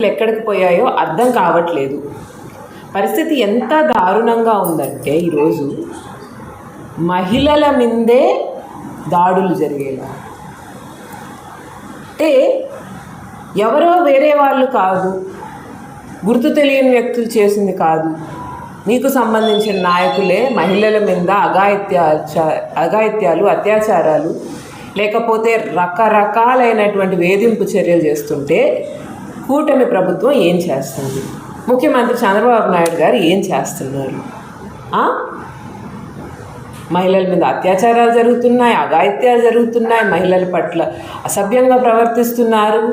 ఎక్కడికి పోయాయో అర్థం కావట్లేదు. పరిస్థితి ఎంత దారుణంగా ఉందంటే ఈరోజు మహిళల మీదే దాడులు జరిగేలా. అంటే ఎవరో వేరే వాళ్ళు కాదు, గుర్తు తెలియని వ్యక్తులు చేసింది కాదు, మీకు సంబంధించిన నాయకులే మహిళల మీద అఘాయిత్యాలు, అత్యాచారాలు, లేకపోతే రకరకాలైనటువంటి వేధింపు చర్యలు చేస్తుంటే కూటమి ప్రభుత్వం ఏం చేస్తుంది? ముఖ్యమంత్రి చంద్రబాబు నాయుడు గారు ఏం చేస్తున్నారు? మహిళల మీద అత్యాచారాలు జరుగుతున్నాయి, అఘాయిత్యాలు జరుగుతున్నాయి, మహిళల పట్ల అసభ్యంగా ప్రవర్తిస్తున్నారు.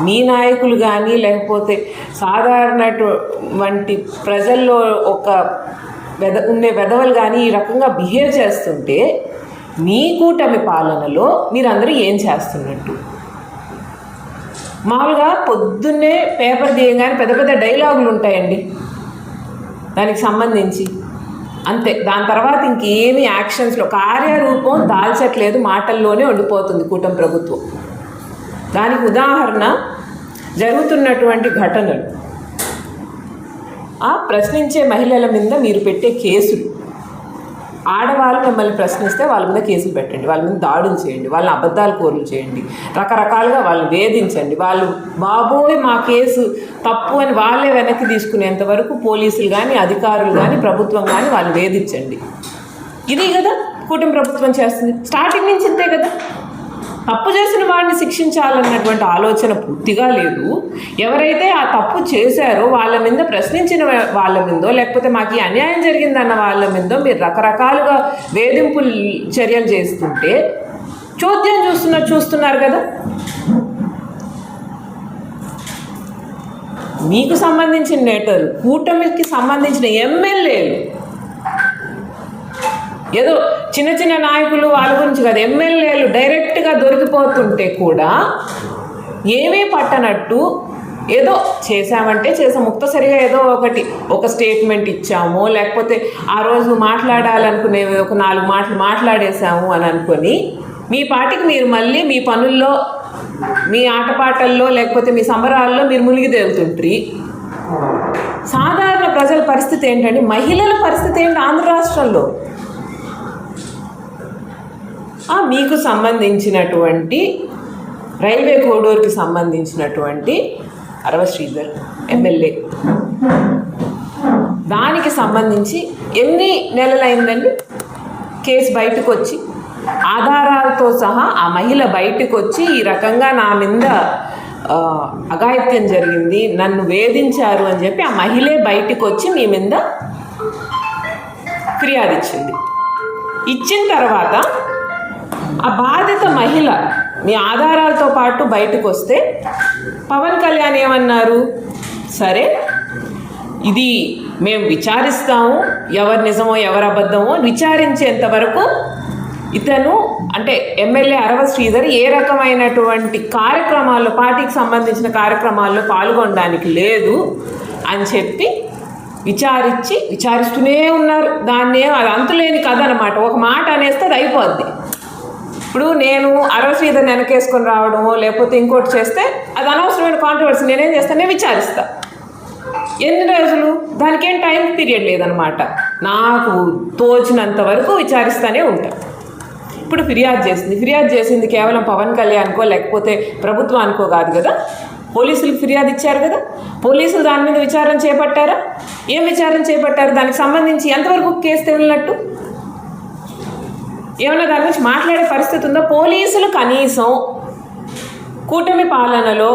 మీ నాయకులు కానీ లేకపోతే సాధారణటువంటి ప్రజల్లో ఉండే వెధవలు కానీ ఈ రకంగా బిహేవ్ చేస్తుంటే మీ కూటమి పాలనలో మీరందరూ ఏం చేస్తున్నట్టు? మామూలుగా పొద్దున్నే పేపర్ తీయగానే పెద్ద పెద్ద డైలాగులు ఉంటాయండి దానికి సంబంధించి, అంతే. దాని తర్వాత ఇంకేమీ యాక్షన్స్లో కార్యరూపం దాల్చట్లేదు, మాటల్లోనే ఉండిపోతుంది కూటమి ప్రభుత్వం. దానికి ఉదాహరణ జరుగుతున్నటువంటి ఘటనలు. ప్రశ్నించే మహిళల మీద మీరు పెట్టే కేసులు. ఆడవాళ్ళు మిమ్మల్ని ప్రశ్నిస్తే వాళ్ళ మీద కేసులు పెట్టండి, వాళ్ళ మీద దాడులు చేయండి, వాళ్ళని అబద్ధాలు కోరులు చేయండి, రకరకాలుగా వాళ్ళని వేధించండి. వాళ్ళు బాబోయ్ మా కేసు తప్పు అని వాళ్ళే వెనక్కి తీసుకునేంత వరకు పోలీసులు కానీ అధికారులు కానీ ప్రభుత్వం కానీ వాళ్ళు వేధించండి. ఇది కదా కూటమి ప్రభుత్వం చేస్తుంది. స్టార్టింగ్ నుంచి ఇంతే కదా. తప్పు చేసిన వాడిని శిక్షించాలన్నటువంటి ఆలోచన పూర్తిగా లేదు. ఎవరైతే ఆ తప్పు చేశారో వాళ్ళ మీద, ప్రశ్నించిన వాళ్ళ మీదో, లేకపోతే మాకు ఈ అన్యాయం జరిగిందన్న వాళ్ళ మీదో మీరు రకరకాలుగా వేధింపు చర్యలు చేస్తుంటే చోద్యం చూస్తున్నారు కదా. మీకు సంబంధించిన నేతలు, కూటమికి సంబంధించిన ఎమ్మెల్యేలు, ఏదో చిన్న చిన్న నాయకులు వాళ్ళ గురించి కాదు, ఎమ్మెల్యేలు డైరెక్ట్గా దొరికిపోతుంటే కూడా ఏమీ పట్టనట్టు ఏదో చేశామంటే ముక్తసరిగా ఏదో ఒక స్టేట్మెంట్ ఇచ్చాము, లేకపోతే ఆ రోజు మాట్లాడాలనుకునేవి ఒక 4 మాటలు మాట్లాడేశాము అని అనుకొని మీ పాటికి మీరు మళ్ళీ మీ పనుల్లో, మీ ఆటపాటల్లో, లేకపోతే మీ సంబరాల్లో మీరు మునిగి తేలుతుంటారు. సాధారణ ప్రజల పరిస్థితి ఏంటంటే, మహిళల పరిస్థితి ఏంటి ఆంధ్ర రాష్ట్రంలో? మీకు సంబంధించినటువంటి రైల్వే కోడూరుకి సంబంధించినటువంటి అరవ శ్రీధర్ ఎమ్మెల్యే, దానికి సంబంధించి ఎన్ని నెలలైందండి కేసు బయటకు వచ్చి, ఆధారాలతో సహా ఆ మహిళ బయటకు వచ్చి ఈ రకంగా నా మీద అఘాయిత్యం జరిగింది, నన్ను వేధించారు అని చెప్పి ఆ మహిళే బయటకు వచ్చి మీ మీద ఫిర్యాదు ఇచ్చింది. ఇచ్చిన తర్వాత ఆ బాధిత మహిళ మీ ఆధారాలతో పాటు బయటకు వస్తే పవన్ కళ్యాణ్ ఏమన్నారు? సరే, ఇది మేము విచారిస్తాము, ఎవరు నిజమో ఎవరు అబద్ధమో విచారించేంత వరకు ఇతను అంటే ఎమ్మెల్యే అరవ శ్రీధర్ ఏ రకమైనటువంటి కార్యక్రమాల్లో, పార్టీకి సంబంధించిన కార్యక్రమాల్లో పాల్గొనడానికి లేదు అని చెప్పి విచారిస్తూనే ఉన్నారు. దాన్ని అది అంతులేని కథ అనమాట. ఒక మాట అనేస్తే అది అయిపోద్ది. ఇప్పుడు నేను అరవ శ్రీధర్ని వెనకేసుకొని రావడమో లేకపోతే ఇంకోటి చేస్తే అది అనవసరమైన కాంట్రవర్సీ. నేనేం చేస్తాను? నేను విచారిస్తా. ఎన్ని రోజులు? దానికి ఏం టైం పీరియడ్ లేదనమాట. నాకు తోచినంత వరకు విచారిస్తూనే ఉంటాను. ఇప్పుడు ఫిర్యాదు చేసింది కేవలం పవన్ కళ్యాణ్కో లేకపోతే ప్రభుత్వానికో కాదు కదా, పోలీసులకు ఫిర్యాదు ఇచ్చారు కదా. పోలీసులు దాని మీద విచారణ చేపట్టారా? ఏం విచారణ చేపట్టారు? దానికి సంబంధించి ఎంతవరకు కేసు తెలియనట్టు? ఏమన్నా దాని గురించి మాట్లాడే పరిస్థితి ఉందా? పోలీసులు కనీసం కూటమి పాలనలో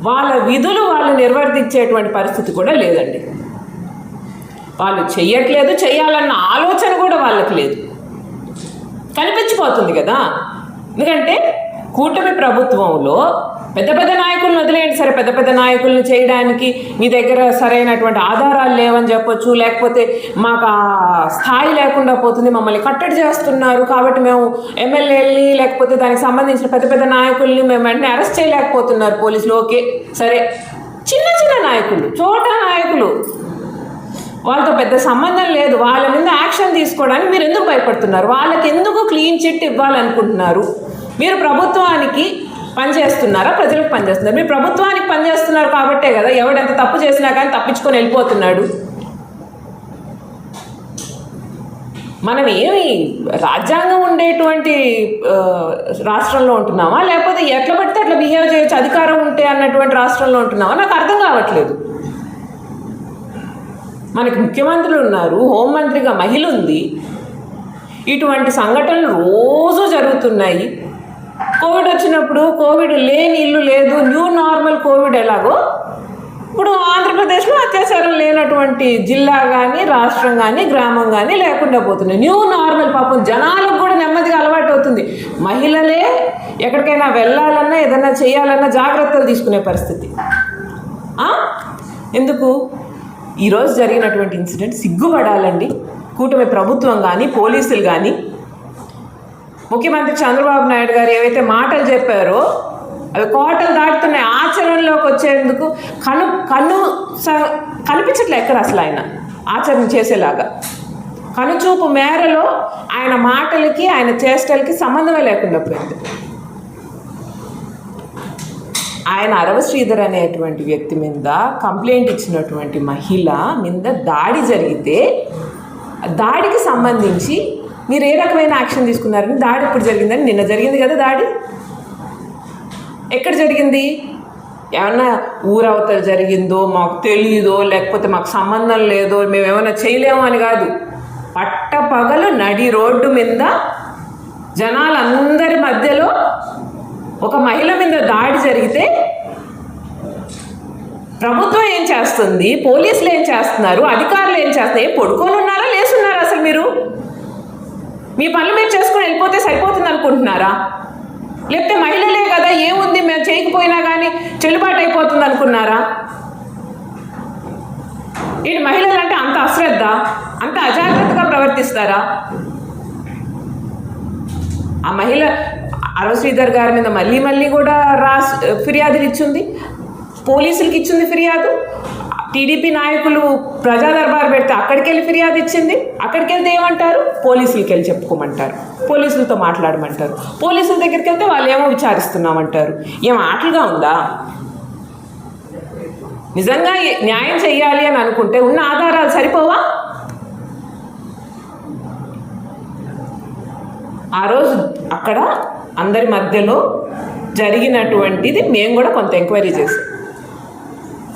వాళ్ళ విధులు వాళ్ళు నిర్వర్తించేటువంటి పరిస్థితి కూడా లేదండి. వాళ్ళు చెయ్యట్లేదు, చెయ్యాలన్న ఆలోచన కూడా వాళ్ళకి లేదు. కనిపించిపోతుంది కదా. ఎందుకంటే కూటమి ప్రభుత్వంలో పెద్ద పెద్ద నాయకులను వదిలేయండి, సరే పెద్ద పెద్ద నాయకులను చేయడానికి మీ దగ్గర సరైనటువంటి ఆధారాలు లేవని చెప్పొచ్చు, లేకపోతే మాకు ఆ స్థాయి లేకుండా పోతుంది, మమ్మల్ని కట్టడి చేస్తున్నారు కాబట్టి మేము ఎమ్మెల్యేలని లేకపోతే దానికి సంబంధించిన పెద్ద పెద్ద నాయకుల్ని మేము వెంటనే అరెస్ట్ చేయలేకపోతున్నారు పోలీసులు. ఓకే, సరే చిన్న చిన్న నాయకులు, చోట నాయకులు, వాళ్ళతో పెద్ద సంబంధం లేదు, వాళ్ళ మీద యాక్షన్ తీసుకోవడానికి మీరు ఎందుకు భయపడుతున్నారు? వాళ్ళకి ఎందుకు క్లీన్ చిట్ ఇవ్వాలనుకుంటున్నారు? మీరు ప్రభుత్వానికి పనిచేస్తున్నారా, ప్రజలకు పనిచేస్తున్నారు? మీరు ప్రభుత్వానికి పనిచేస్తున్నారు కాబట్టే కదా ఎవడెంత తప్పు చేసినా కానీ తప్పించుకొని వెళ్ళిపోతున్నాడు. మనం ఏమి రాజ్యాంగం ఉండేటువంటి రాష్ట్రంలో ఉంటున్నామా, లేకపోతే ఎట్లా పడితే అట్లా బిహేవ్ చేయొచ్చు అధికారం ఉంటే అన్నటువంటి రాష్ట్రంలో ఉంటున్నామా? నాకు అర్థం కావట్లేదు. మనకి ముఖ్యమంత్రులు ఉన్నారు, హోంమంత్రిగా మహిళ ఉంది. ఇటువంటి సంఘటనలు రోజు జరుగుతున్నాయి. కోవిడ్ వచ్చినప్పుడు కోవిడ్ లేని ఇల్లు లేదు, న్యూ నార్మల్ కోవిడ్ ఎలాగో ఇప్పుడు ఆంధ్రప్రదేశ్లో అత్యాచారం లేనటువంటి జిల్లా కానీ రాష్ట్రం కానీ గ్రామం కానీ లేకుండా పోతుంది. New normal. పాపం జనాలకు కూడా నెమ్మదిగా అలవాటు అవుతుంది. మహిళలే ఎక్కడికైనా వెళ్ళాలన్నా ఏదైనా చేయాలన్నా జాగ్రత్తలు తీసుకునే పరిస్థితి. ఎందుకు? ఈరోజు జరిగినటువంటి ఇన్సిడెంట్ సిగ్గుపడాలండి. కూటమి ప్రభుత్వం కానీ పోలీసులు కానీ ముఖ్యమంత్రి చంద్రబాబు నాయుడు గారు ఏవైతే మాటలు చెప్పారో అవి కోటలు దాటుతున్నాయి. ఆచరణలోకి వచ్చేందుకు కనిపించట్లే ఎక్కడ అసలు ఆయన ఆచరణ చేసేలాగా. కనుచూపు మేరలో ఆయన మాటలకి ఆయన చేష్టలకి సంబంధమే లేకుండా పోయింది. ఆయన అరవ శ్రీధర్ అనేటువంటి వ్యక్తి మీద కంప్లైంట్ ఇచ్చినటువంటి మహిళ మీద దాడి జరిగితే దాడికి సంబంధించి మీరు ఏ రకమైన యాక్షన్ తీసుకున్నారని, దాడి ఎప్పుడు జరిగిందని, నిన్న జరిగింది కదా దాడి. ఎక్కడ జరిగింది? ఏమన్నా ఊరవతలు జరిగిందో మాకు తెలియదో, లేకపోతే మాకు సంబంధం లేదో, మేము ఏమైనా చేయలేము అని కాదు. పట్టపగలు నడి రోడ్డు మీద జనాలందరి మధ్యలో ఒక మహిళ మీద దాడి జరిగితే ప్రభుత్వం ఏం చేస్తుంది, పోలీసులు ఏం చేస్తున్నారు, అధికారులు ఏం చేస్తున్నారు? పడుకొని ఉన్నారా, లేచున్నారా? అసలు మీరు మీ పనులు మీరు చేసుకొని వెళ్ళిపోతే సరిపోతుంది అనుకుంటున్నారా? లేకపోతే మహిళలే కదా ఏముంది మేము చేయకపోయినా కానీ చెల్లుబాటు అయిపోతుంది అనుకున్నారా? ఈ మహిళలు అంటే అంత అశ్రద్ధ, అంత అజాగ్రత్తగా ప్రవర్తిస్తారా? ఆ మహిళ అరవ శ్రీధర్ గారి మీద మళ్ళీ మళ్ళీ కూడా ఫిర్యాదులు ఇచ్చింది, పోలీసులకి ఇచ్చింది ఫిర్యాదు. టీడీపీ నాయకులు ప్రజా దర్బార్ పెడితే అక్కడికి వెళ్ళి ఫిర్యాదు ఇచ్చింది. అక్కడికి వెళ్తే ఏమంటారు? పోలీసులకి వెళ్ళి చెప్పుకోమంటారు, పోలీసులతో మాట్లాడమంటారు. పోలీసుల దగ్గరికి వెళ్తే వాళ్ళు ఏమో విచారిస్తున్నామంటారు. ఏం ఆటలుగా ఉందా? నిజంగా న్యాయం చెయ్యాలి అని అనుకుంటే ఉన్న ఆధారాలు సరిపోవా? ఆ రోజు అక్కడ అందరి మధ్యలో జరిగినటువంటిది మేము కూడా కొంత ఎంక్వైరీ చేసాం.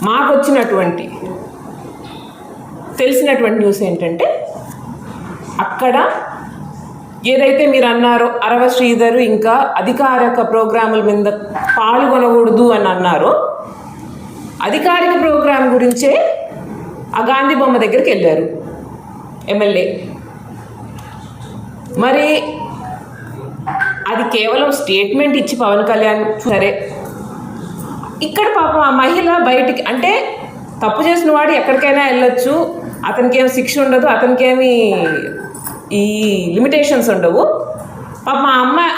మాకు వచ్చినటువంటి తెలిసినటువంటి న్యూస్ ఏంటంటే అక్కడ ఏదైతే మీరు అన్నారో అరవ శ్రీధర్ ఇంకా అధికారిక ప్రోగ్రాముల మీద పాల్గొనకూడదు అని అన్నారో, అధికారిక ప్రోగ్రాం గురించే ఆ గాంధీ బొమ్మ దగ్గరికి వెళ్ళారు ఎమ్మెల్యే. మరి అది కేవలం స్టేట్మెంట్ ఇచ్చి పవన్ కళ్యాణ్ సరే, ఇక్కడ పాపం ఆ మహిళ బయటికి, అంటే తప్పు చేసిన వాడు ఎక్కడికైనా వెళ్ళొచ్చు, అతనికి ఏమి శిక్ష ఉండదు, అతనికి ఏమి ఈ లిమిటేషన్స్ ఉండవు. పాపం ఆ అమ్మాయి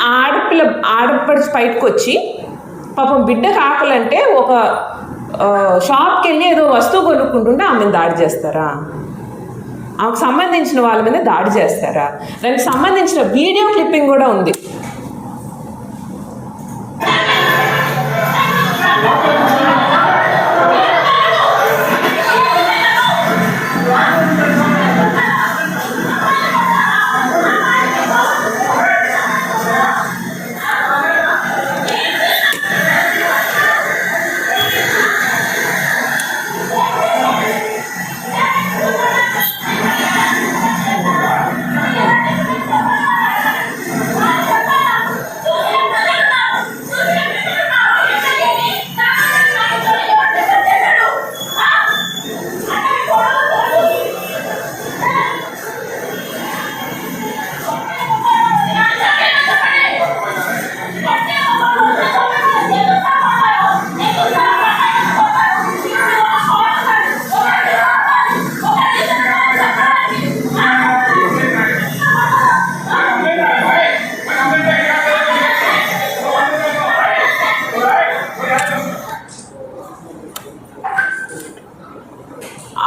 ఆడపడి బయటకు వచ్చి పాపం బిడ్డకు ఆకలంటే ఒక షాప్కి వెళ్ళి ఏదో వస్తువు కొనుక్కుంటుంటే ఆమెను దాడి చేస్తారా? ఆమెకు సంబంధించిన వాళ్ళ మీద దాడి చేస్తారా? దానికి సంబంధించిన వీడియో క్లిప్పింగ్ కూడా ఉంది.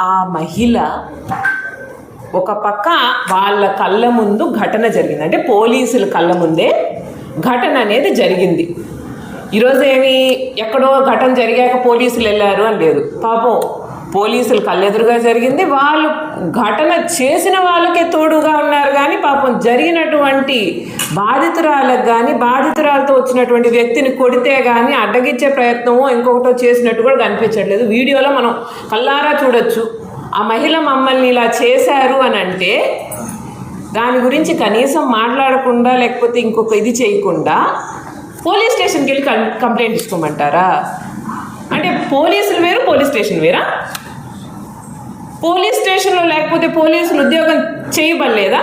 ఆ మహిళ ఒక పక్క వాళ్ళ కళ్ళ ముందు ఘటన జరిగింది, అంటే పోలీసుల కళ్ళ ముందే ఘటన అనేది జరిగింది. ఈరోజు ఏమి ఎక్కడో ఘటన జరిగాక పోలీసులు వెళ్ళారు అని లేదు. పాపం పోలీసులు కళ్ళెదురుగా జరిగింది, వాళ్ళు ఘటన చేసిన వాళ్ళకే తోడుగా ఉన్నారు. కానీ పాపం జరిగినటువంటి బాధితురాలకు కానీ బాధితురాలతో వచ్చినటువంటి వ్యక్తిని కొడితే కానీ అడ్డగించే ప్రయత్నమో ఇంకొకటో చేసినట్టు కూడా కనిపించట్లేదు. వీడియోలో మనం కళ్ళారా చూడొచ్చు. ఆ మహిళ మమ్మల్ని ఇలా చేశారు అని అంటే దాని గురించి కనీసం మాట్లాడకుండా లేకపోతే ఇంకొక ఇది చేయకుండా పోలీస్ స్టేషన్కి వెళ్ళి కంప్లైంట్ ఇచ్చుకోమంటారా? అంటే పోలీసులు వేరు, పోలీస్ స్టేషన్ వేరా? పోలీస్ స్టేషన్లో లేకపోతే పోలీసులు ఉద్యోగం చేయబడలేదా?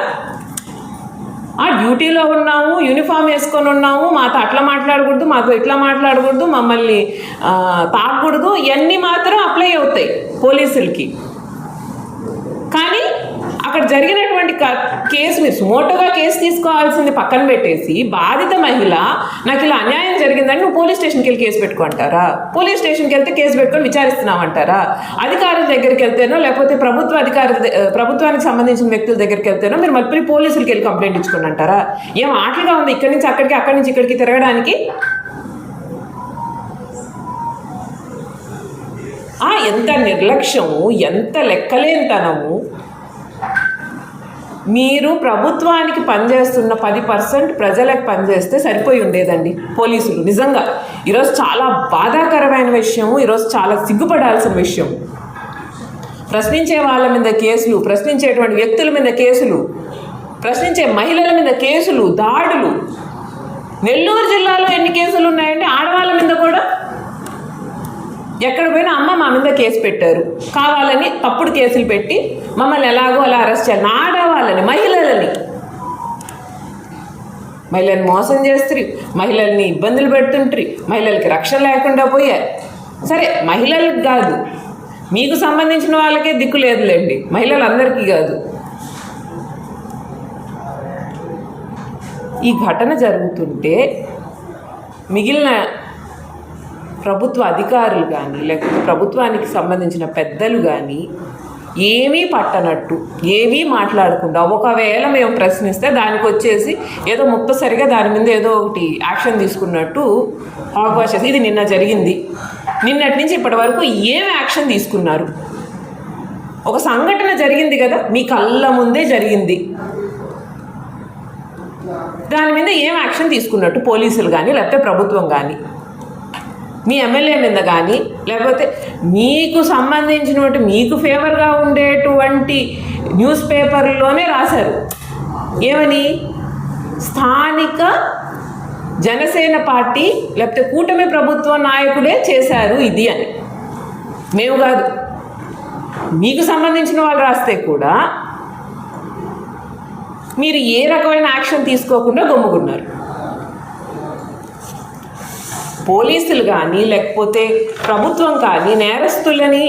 డ్యూటీలో ఉన్నాము, యూనిఫామ్ వేసుకొని ఉన్నాము, మాతో అట్లా మాట్లాడకూడదు, మాతో ఇట్లా మాట్లాడకూడదు, మమ్మల్ని తాకూడదు, ఇవన్నీ మాత్రం అప్లై అవుతాయి పోలీసులకి. కానీ అక్కడ జరిగినటువంటి కేసు మీరు సుమోటోగా కేసు తీసుకోవాల్సింది పక్కన పెట్టేసి బాధిత మహిళ నాకు ఇలా అన్యాయం జరిగిందని నువ్వు పోలీస్ స్టేషన్కి వెళ్ళి కేసు పెట్టుకుంటారా? పోలీస్ స్టేషన్కి వెళ్తే కేసు పెట్టుకొని విచారిస్తున్నామంటారా? అధికారుల దగ్గరికి వెళ్తేనో లేకపోతే ప్రభుత్వానికి సంబంధించిన వ్యక్తుల దగ్గరికి వెళ్తేనో మీరు మళ్ళీ పోలీసులకి వెళ్ళి కంప్లైంట్ ఇచ్చుకుని అంటారా? ఏం ఆటలుగా ఉంది ఇక్కడి నుంచి అక్కడికి, అక్కడి నుంచి ఇక్కడికి తిరగడానికి? ఎంత నిర్లక్ష్యము, ఎంత లెక్కలేనితనము. మీరు ప్రభుత్వానికి పనిచేస్తున్న 10% ప్రజలకు పనిచేస్తే సరిపోయి ఉండేదండి పోలీసులు. నిజంగా ఈరోజు చాలా బాధాకరమైన విషయం, ఈరోజు చాలా సిగ్గుపడాల్సిన విషయం. ప్రశ్నించే వాళ్ళ మీద కేసులు, ప్రశ్నించేటువంటి వ్యక్తుల మీద కేసులు, ప్రశ్నించే మహిళల మీద కేసులు, దాడులు. నెల్లూరు జిల్లాలో ఎన్ని కేసులు ఉన్నాయండి ఆడవాళ్ళ మీద కూడా? ఎక్కడ పోయినా అమ్మ మా మీద కేసు పెట్టారు, కావాలని తప్పుడు కేసులు పెట్టి మమ్మల్ని ఎలాగో అలా అరెస్ట్ చేయాలి. ఆడవాళ్ళని, మహిళల్ని మోసం చేస్తారు, మహిళల్ని ఇబ్బందులు పెడుతుంటారు, మహిళలకి రక్షణ లేకుండా పోయారు. సరే, మహిళలకు కాదు, మీకు సంబంధించిన వాళ్ళకే దిక్కు లేదులేండి, మహిళలందరికీ కాదు. ఈ ఘటన జరుగుతుంటే మిగిలిన ప్రభుత్వ అధికారులు కానీ లేకపోతే ప్రభుత్వానికి సంబంధించిన పెద్దలు కానీ ఏమీ పట్టనట్టు, ఏమీ మాట్లాడకుండా, ఒకవేళ మేము ప్రశ్నిస్తే దానికి వచ్చేసి ఏదో ముక్తసరిగా దాని మీద ఏదో ఒకటి యాక్షన్ తీసుకున్నట్టు హాక్ చేసి ఇది నిన్న జరిగింది, నిన్నటి నుంచి ఇప్పటి వరకు ఏం యాక్షన్ తీసుకున్నారు? ఒక సంఘటన జరిగింది కదా, మీ కళ్ళ ముందే జరిగింది, దాని మీద ఏం యాక్షన్ తీసుకున్నట్టు పోలీసులు కానీ లేకపోతే ప్రభుత్వం కానీ? మీ ఎమ్మెల్యే మీద కానీ లేకపోతే మీకు సంబంధించినటువంటి మీకు ఫేవర్గా ఉండేటువంటి న్యూస్ పేపర్లోనే రాశారు ఏమని, స్థానిక జనసేన పార్టీ లేకపోతే కూటమి ప్రభుత్వ నాయకుడే చేశారు ఇది అని. మేము కాదు, మీకు సంబంధించిన వాళ్ళు రాస్తే కూడా మీరు ఏ రకమైన యాక్షన్ తీసుకోకుండా గమ్ముకున్నారు. పోలీసులు కానీ లేకపోతే ప్రభుత్వం కానీ నేరస్తులని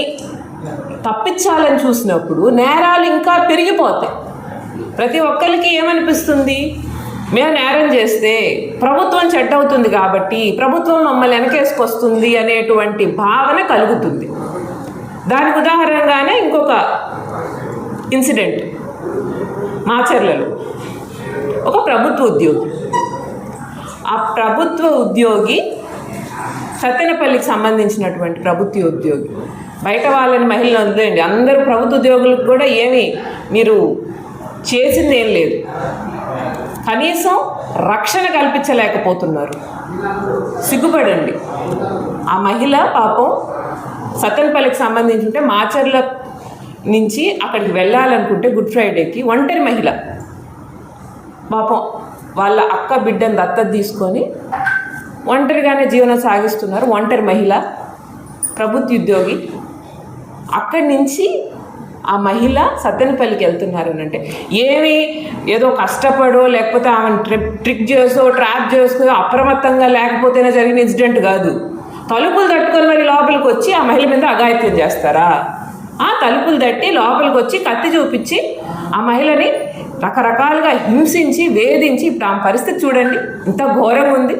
తప్పించాలని చూసినప్పుడు నేరాలు ఇంకా పెరిగిపోతాయి. ప్రతి ఒక్కరికి ఏమనిపిస్తుంది, మేము నేరం చేస్తే ప్రభుత్వం చెడ్డవుతుంది కాబట్టి ప్రభుత్వం మమ్మల్ని వెనకేసుకొస్తుంది అనేటువంటి భావన కలుగుతుంది. దానికి ఉదాహరణగానే ఇంకొక ఇన్సిడెంట్, మాచర్లలో ఒక ప్రభుత్వ ఉద్యోగి, ఆ ప్రభుత్వ ఉద్యోగి సత్తెనపల్లికి సంబంధించినటువంటి ప్రభుత్వ ఉద్యోగి, బయట వాళ్ళని మహిళలు వదిలేయండి, అందరూ ప్రభుత్వ ఉద్యోగులకు కూడా ఏమీ మీరు చేసింది ఏం లేదు, కనీసం రక్షణ కల్పించలేకపోతున్నారు. సిగ్గుపడండి. ఆ మహిళ పాపం సత్తెనపల్లికి సంబంధించి ఉంటే మాచర్ల నుంచి అక్కడికి వెళ్ళాలనుకుంటే గుడ్ ఫ్రైడేకి ఒంటరి మహిళ పాపం వాళ్ళ అక్క బిడ్డను దత్తత తీసుకొని ఒంటరిగానే జీవనం సాగిస్తున్నారు. ఒంటరి మహిళ ప్రభుత్వ ఉద్యోగి. అక్కడి నుంచి ఆ మహిళ సత్తెనపల్లికి వెళ్తున్నారు అని అంటే ఏమి ఏదో కష్టపడో లేకపోతే ఆమెను ట్రిక్ చేసో ట్రాప్ చేసుకో అప్రమత్తంగా లేకపోతేనే జరిగిన ఇన్సిడెంట్ కాదు. తలుపులు తట్టుకొని మరి లోపలికి వచ్చి ఆ మహిళ మీద అఘాయిత్యం చేస్తారా? ఆ తలుపులు తట్టి లోపలికి వచ్చి కత్తి చూపించి ఆ మహిళని రకరకాలుగా హింసించి వేధించి ఇప్పుడు ఆమె పరిస్థితి చూడండి, ఇంత ఘోరంగా ఉంది.